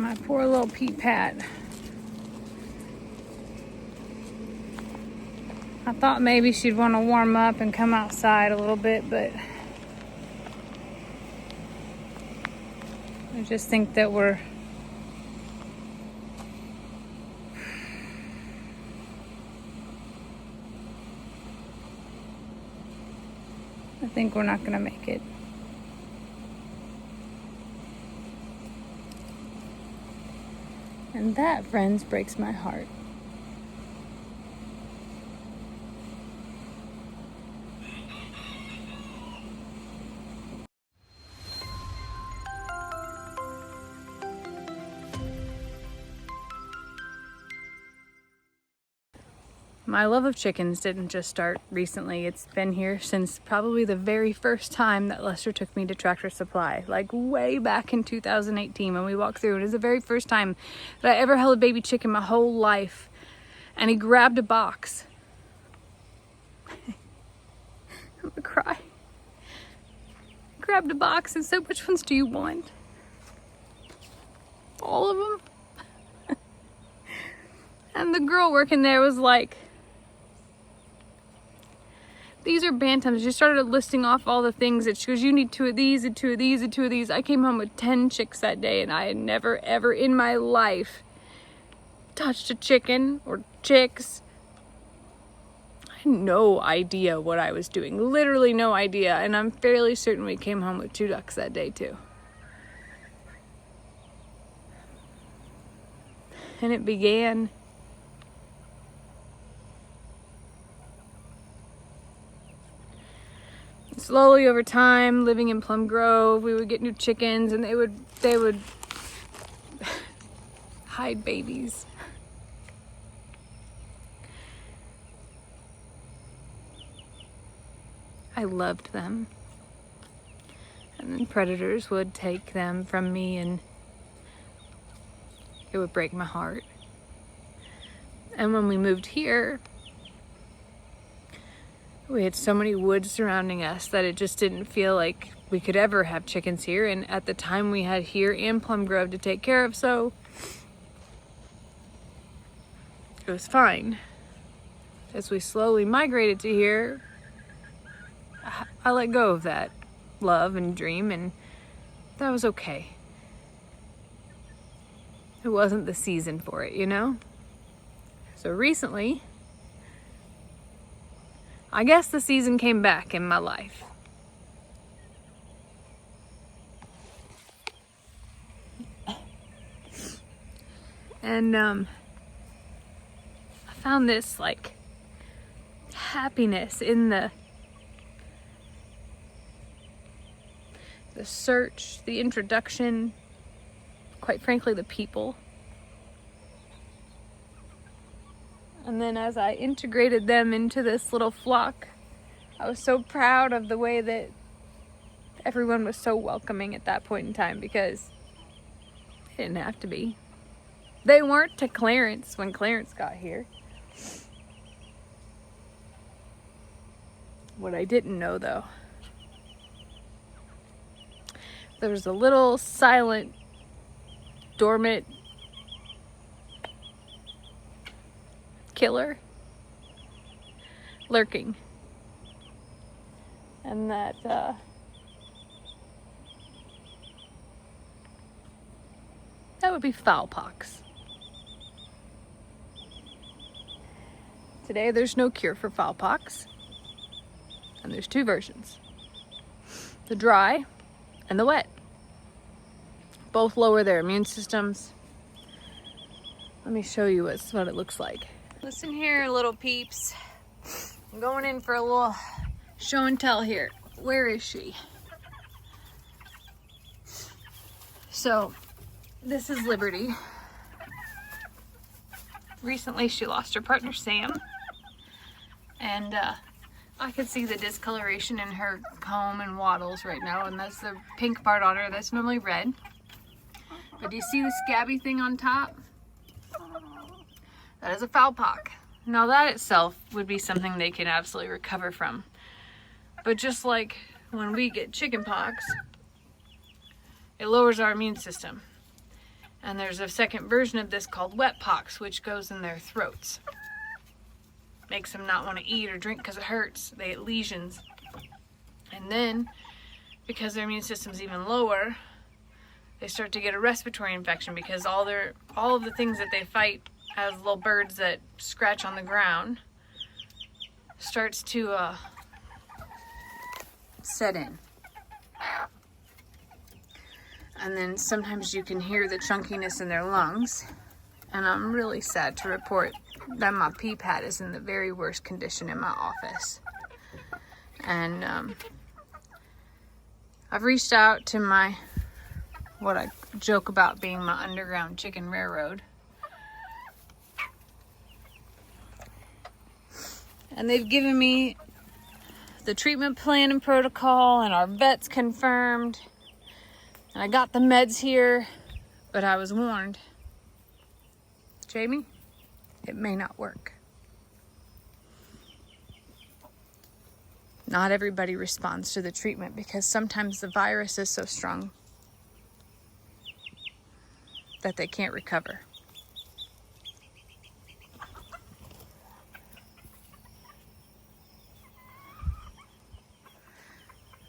My poor little Pete Pat. I thought maybe she'd want to warm up and come outside a little bit, but I just think that we're not gonna make it. And that, friends, breaks my heart. My love of chickens didn't just start recently. It's been here since probably the very first time that Lester took me to Tractor Supply, like way back in 2018 when we walked through. It was the very first time that I ever held a baby chicken my whole life. And he grabbed a box. I'm gonna cry. Grabbed a box and said, "Which ones do you want?" All of them. And the girl working there was like, "These are bantams." She started listing off all the things that she goes, "You need 2 of these and 2 of these and 2 of these." I came home with 10 chicks that day, and I had never ever in my life touched a chicken or chicks. I had no idea what I was doing. Literally no idea. And I'm fairly certain we came home with 2 ducks that day too. And it began slowly over time. Living in Plum Grove, we would get new chickens, and they would hide babies. I loved them. And then predators would take them from me, and it would break my heart. And when we moved here, we had so many woods surrounding us that it just didn't feel like we could ever have chickens here. And at the time we had here and Plum Grove to take care of, so it was fine. As we slowly migrated to here, I let go of that love and dream, and that was okay. It wasn't the season for it, you know? So recently, I guess the season came back in my life. And I found this like happiness in the search, the introduction, quite frankly, the people. And then as I integrated them into this little flock, I was so proud of the way that everyone was so welcoming at that point in time, because they didn't have to be. They weren't to Clarence when Clarence got here. What I didn't know, though, there was a little silent, dormant killer lurking. And that would be foulpox. Today there's no cure for foulpox, and there's 2 versions: the dry and the wet. Both lower their immune systems. Let me show you what it looks like. Listen here, little peeps. I'm going in for a little show and tell here. Where is she? So, this is Liberty. Recently she lost her partner Sam, and I could see the discoloration in her comb and wattles right now, and that's the pink part on her that's normally red. But do you see the scabby thing on top? That is a foulpox. Now that itself would be something they can absolutely recover from. But just like when we get chicken pox, it lowers our immune system. And there's a second version of this called wet pox, which goes in their throats. Makes them not want to eat or drink because it hurts. They get lesions. And then, because their immune system's even lower, they start to get a respiratory infection because all of the things that they fight as little birds that scratch on the ground starts to set in. And then sometimes you can hear the chunkiness in their lungs. And I'm really sad to report that my pee pad is in the very worst condition in my office. And I've reached out to what I joke about being my underground chicken railroad. And they've given me the treatment plan and protocol, and our vet's confirmed. And I got the meds here, but I was warned. Jamie, it may not work. Not everybody responds to the treatment because sometimes the virus is so strong that they can't recover.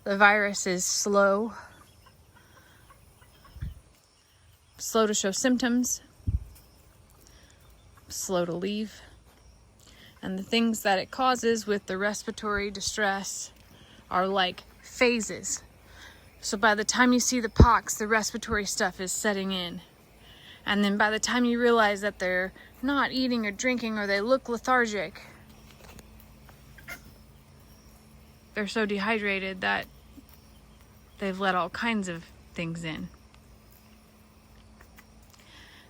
The virus is slow to show symptoms, slow to leave, and the things that it causes with the respiratory distress are like phases. So by the time you see the pox, the respiratory stuff is setting in. And then by the time you realize that they're not eating or drinking or they look lethargic, they're so dehydrated that they've let all kinds of things in.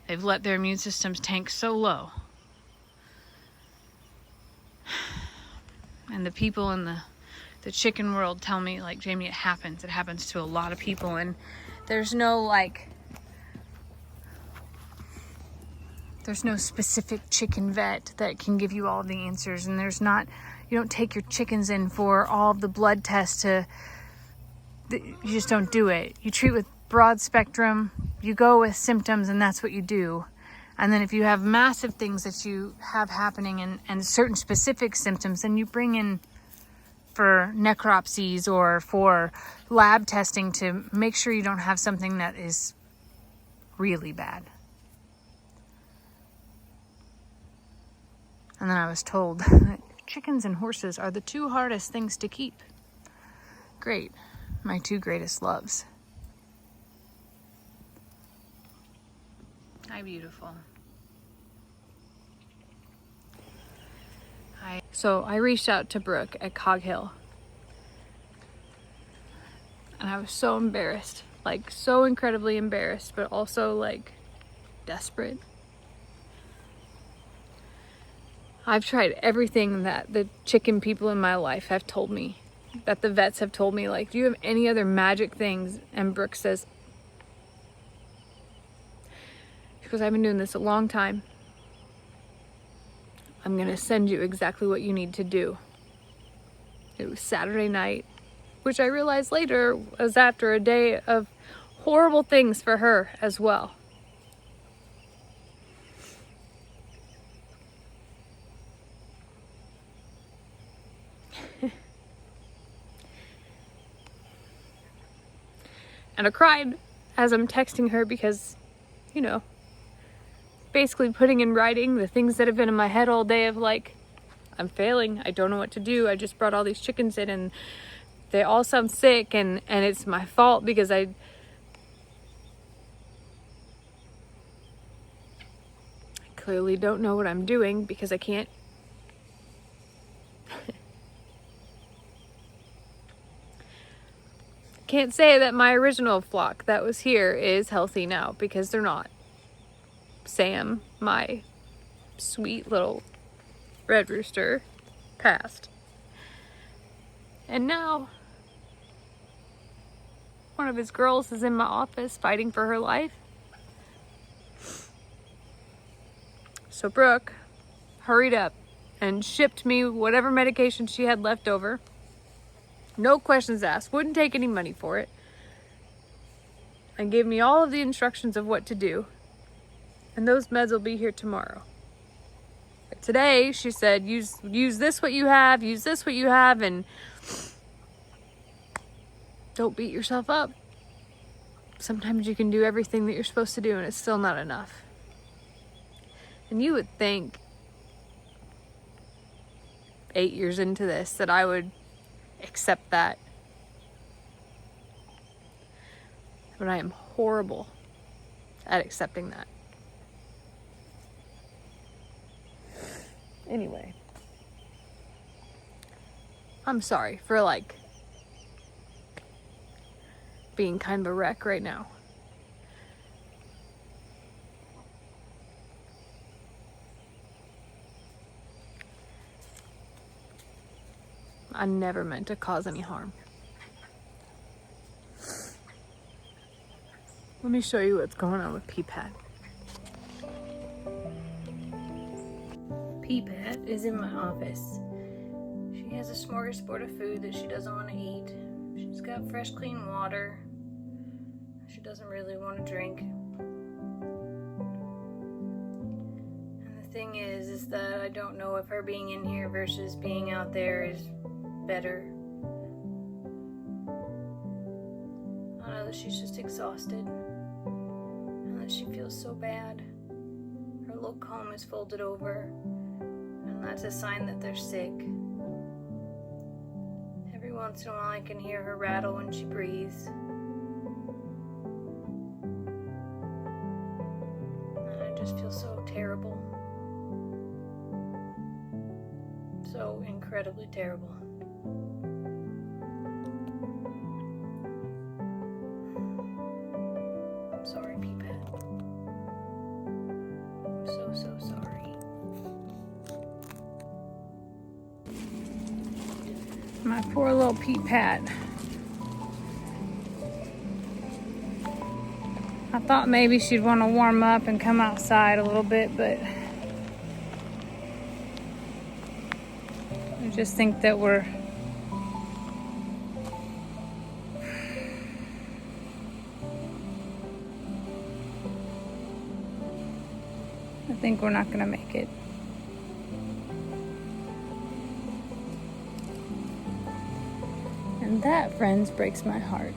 They've let their immune systems tank so low. And the people in the chicken world tell me, like, Jamie, it happens. It happens to a lot of people. And there's no specific chicken vet that can give you all the answers. And you don't take your chickens in for all of the blood tests you just don't do it. You treat with broad spectrum, you go with symptoms, and that's what you do. And then if you have massive things that you have happening and certain specific symptoms, then you bring in for necropsies or for lab testing to make sure you don't have something that is really bad. And then I was told that chickens and horses are the two hardest things to keep. Great. My two greatest loves. Hi, beautiful. Hi. So I reached out to Brooke at Cog Hill. And I was so embarrassed. Like, so incredibly embarrassed, but also, like, desperate. I've tried everything that the chicken people in my life have told me. That the vets have told me, like, do you have any other magic things? And Brooke says, because I've been doing this a long time, I'm gonna send you exactly what you need to do. It was Saturday night, which I realized later was after a day of horrible things for her as well. And I cried as I'm texting her because, you know, basically putting in writing the things that have been in my head all day of, like, I'm failing, I don't know what to do, I just brought all these chickens in and they all sound sick and it's my fault because I clearly don't know what I'm doing because I can't can't say that my original flock that was here is healthy now because they're not. Sam, my sweet little red rooster, passed. And now one of his girls is in my office fighting for her life. So Brooke hurried up and shipped me whatever medication she had left over. No questions asked, wouldn't take any money for it. And gave me all of the instructions of what to do. And those meds will be here tomorrow. But today, she said, use this what you have, use this what you have, and don't beat yourself up. Sometimes you can do everything that you're supposed to do and it's still not enough. And you would think 8 years into this that I would accept that. But I am horrible at accepting that. Anyway, I'm sorry for being kind of a wreck right now. I never meant to cause any harm. Let me show you what's going on with Peapat. Peapat is in my office. She has a smorgasbord of food that she doesn't want to eat. She's got fresh, clean water. She doesn't really want to drink. And the thing is that I don't know if her being in here versus being out there is better. I know that she's just exhausted and that she feels so bad. Her little comb is folded over, and that's a sign that they're sick. Every once in a while I can hear her rattle when she breathes. And I just feel so terrible. So incredibly terrible. I'm sorry, Peapat. I'm so sorry. My poor little Peapat. I thought maybe she'd want to warm up and come outside a little bit, but I just think that I think we're not gonna make it. And that, friends, breaks my heart.